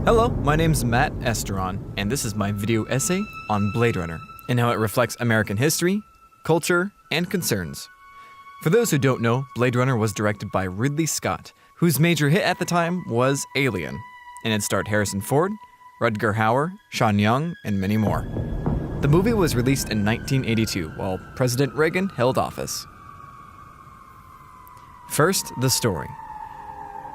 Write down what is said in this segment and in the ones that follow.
Hello, my name's Matt Esteron, and this is my video essay on Blade Runner and how it reflects American history, culture, and concerns. For those who don't know, Blade Runner was directed by Ridley Scott, whose major hit at the time was Alien, and it starred Harrison Ford, Rutger Hauer, Sean Young, and many more. The movie was released in 1982 while President Reagan held office. First, the story.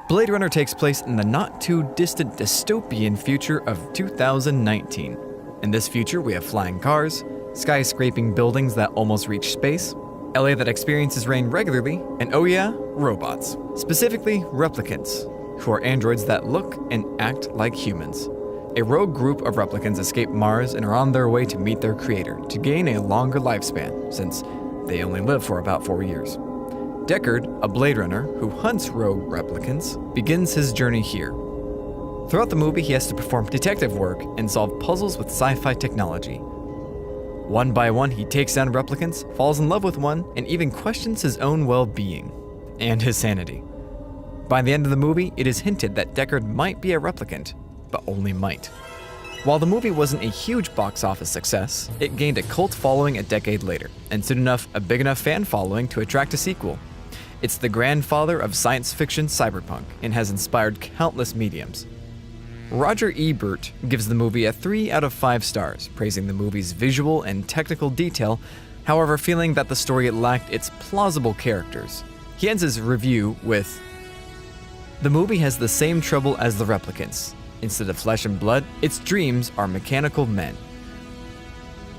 Blade Runner takes place in the not-too-distant dystopian future of 2019. In this future, we have flying cars, skyscraping buildings that almost reach space, LA that experiences rain regularly, and oh yeah, robots. Specifically, replicants, who are androids that look and act like humans. A rogue group of replicants escape Mars and are on their way to meet their creator to gain a longer lifespan, since they only live for about 4 years. Deckard, a Blade Runner who hunts rogue replicants, begins his journey here. Throughout the movie, he has to perform detective work and solve puzzles with sci-fi technology. One by one, he takes down replicants, falls in love with one, and even questions his own well-being and his sanity. By the end of the movie, it is hinted that Deckard might be a replicant, but only might. While the movie wasn't a huge box office success, it gained a cult following a decade later, and soon enough, a big enough fan following to attract a sequel. It's the grandfather of science fiction cyberpunk and has inspired countless mediums. Roger Ebert gives the movie a 3 out of 5 stars, praising the movie's visual and technical detail, however feeling that the story lacked its plausible characters. He ends his review with, "The movie has the same trouble as the replicants. Instead of flesh and blood, its dreams are mechanical men."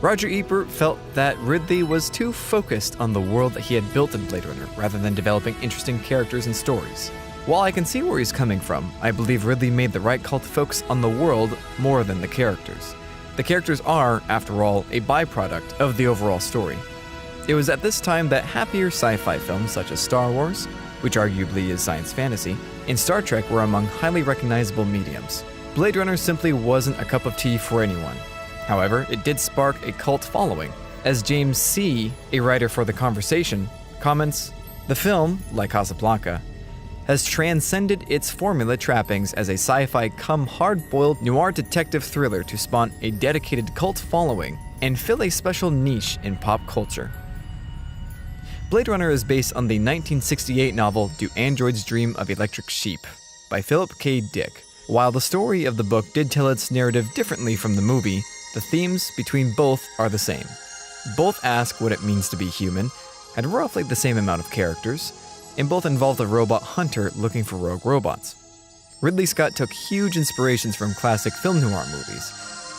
Roger Ebert felt that Ridley was too focused on the world that he had built in Blade Runner rather than developing interesting characters and stories. While I can see where he's coming from, I believe Ridley made the right call to focus on the world more than the characters. The characters are, after all, a byproduct of the overall story. It was at this time that happier sci-fi films such as Star Wars, which arguably is science fantasy, and Star Trek were among highly recognizable mediums. Blade Runner simply wasn't a cup of tea for anyone. However, it did spark a cult following. As James C., a writer for The Conversation, comments, "The film, like Casablanca, has transcended its formula trappings as a sci-fi come hard-boiled noir detective thriller to spawn a dedicated cult following and fill a special niche in pop culture." Blade Runner is based on the 1968 novel Do Androids Dream of Electric Sheep by Philip K. Dick. While the story of the book did tell its narrative differently from the movie, the themes between both are the same. Both ask what it means to be human, had roughly the same amount of characters, and both involved a robot hunter looking for rogue robots. Ridley Scott took huge inspirations from classic film noir movies.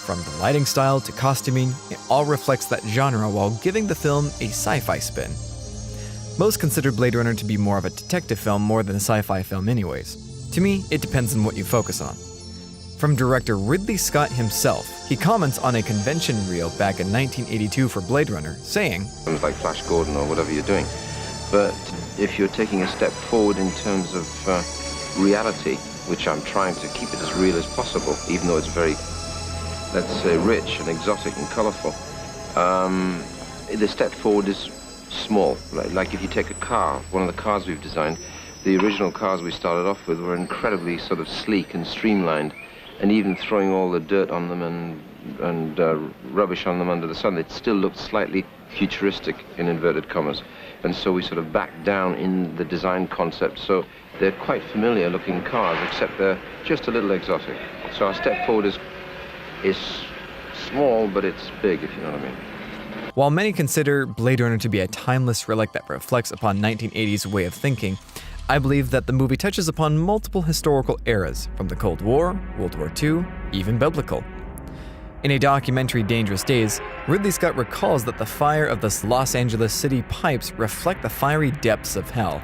From the lighting style to costuming, it all reflects that genre while giving the film a sci-fi spin. Most consider Blade Runner to be more of a detective film more than a sci-fi film anyways. To me, it depends on what you focus on. From director Ridley Scott himself, he comments on a convention reel back in 1982 for Blade Runner, saying, "Like Flash Gordon or whatever you're doing. But if you're taking a step forward in terms of reality, which I'm trying to keep it as real as possible, even though it's very, let's say, rich and exotic and colorful, the step forward is small. Like if you take a car, one of the cars we've designed, the original cars we started off with were incredibly sort of sleek and streamlined, and even throwing all the dirt on them and rubbish on them under the sun, it still looked slightly futuristic, in inverted commas. And so we sort of backed down in the design concept, so they're quite familiar looking cars, except they're just a little exotic. So our step forward is small, but it's big, if you know what I mean." While many consider Blade Runner to be a timeless relic that reflects upon 1980s way of thinking, I believe that the movie touches upon multiple historical eras, from the Cold War, World War II, even biblical. In a documentary, Dangerous Days, Ridley Scott recalls that the fire of the Los Angeles city pipes reflect the fiery depths of hell,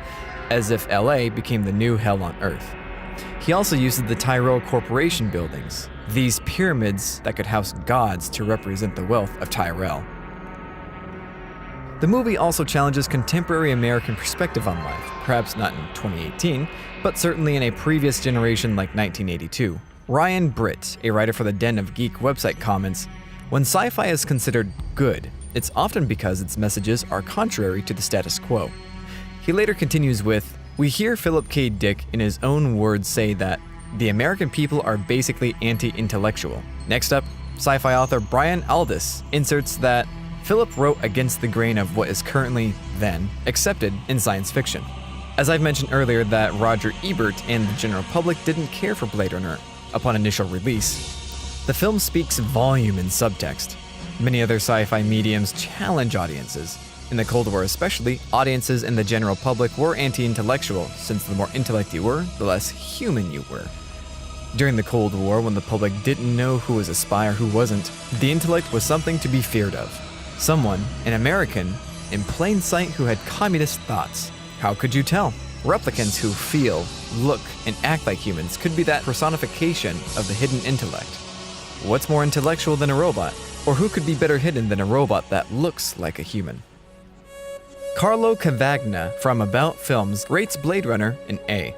as if LA became the new hell on Earth. He also uses the Tyrell Corporation buildings, these pyramids that could house gods, to represent the wealth of Tyrell. The movie also challenges contemporary American perspective on life, perhaps not in 2018, but certainly in a previous generation like 1982. Ryan Britt, a writer for the Den of Geek website, comments, "When sci-fi is considered good, it's often because its messages are contrary to the status quo." He later continues with, "We hear Philip K. Dick in his own words say that the American people are basically anti-intellectual. Next up, sci-fi author Brian Aldiss inserts that Philip wrote against the grain of what is currently, then, accepted in science fiction. As I've mentioned earlier that Roger Ebert and the general public didn't care for Blade Runner upon initial release, the film speaks volume in subtext. Many other sci-fi mediums challenge audiences. In the Cold War especially, audiences and the general public were anti-intellectual, since the more intellect you were, the less human you were. During the Cold War, when the public didn't know who was a spy or who wasn't, the intellect was something to be feared of. Someone, an American, in plain sight who had communist thoughts. How could you tell? Replicants who feel, look, and act like humans could be that personification of the hidden intellect. What's more intellectual than a robot? Or who could be better hidden than a robot that looks like a human? Carlo Cavagna from About Films rates Blade Runner an A.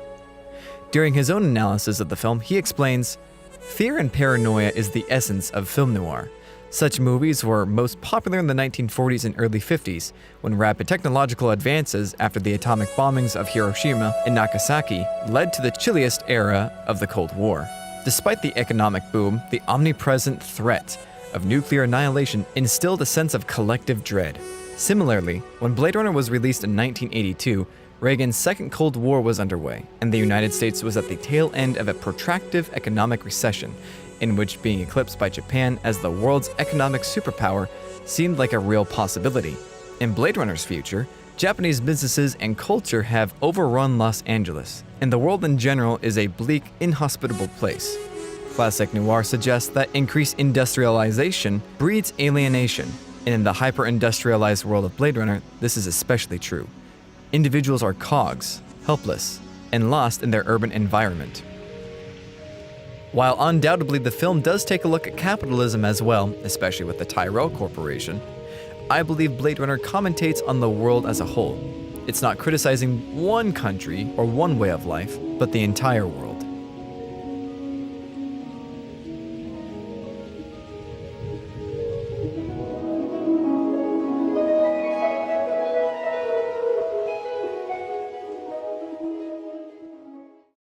During his own analysis of the film, he explains, "Fear and paranoia is the essence of film noir. Such movies were most popular in the 1940s and early 50s, when rapid technological advances after the atomic bombings of Hiroshima and Nagasaki led to the chilliest era of the Cold War. Despite the economic boom, the omnipresent threat of nuclear annihilation instilled a sense of collective dread. Similarly, when Blade Runner was released in 1982, Reagan's second Cold War was underway, and the United States was at the tail end of a protracted economic recession, in which being eclipsed by Japan as the world's economic superpower seemed like a real possibility. In Blade Runner's future, Japanese businesses and culture have overrun Los Angeles, and the world in general is a bleak, inhospitable place. Classic noir suggests that increased industrialization breeds alienation, and in the hyper-industrialized world of Blade Runner, this is especially true. Individuals are cogs, helpless, and lost in their urban environment. While undoubtedly the film does take a look at capitalism as well, especially with the Tyrell Corporation, I believe Blade Runner commentates on the world as a whole. It's not criticizing one country or one way of life, but the entire world.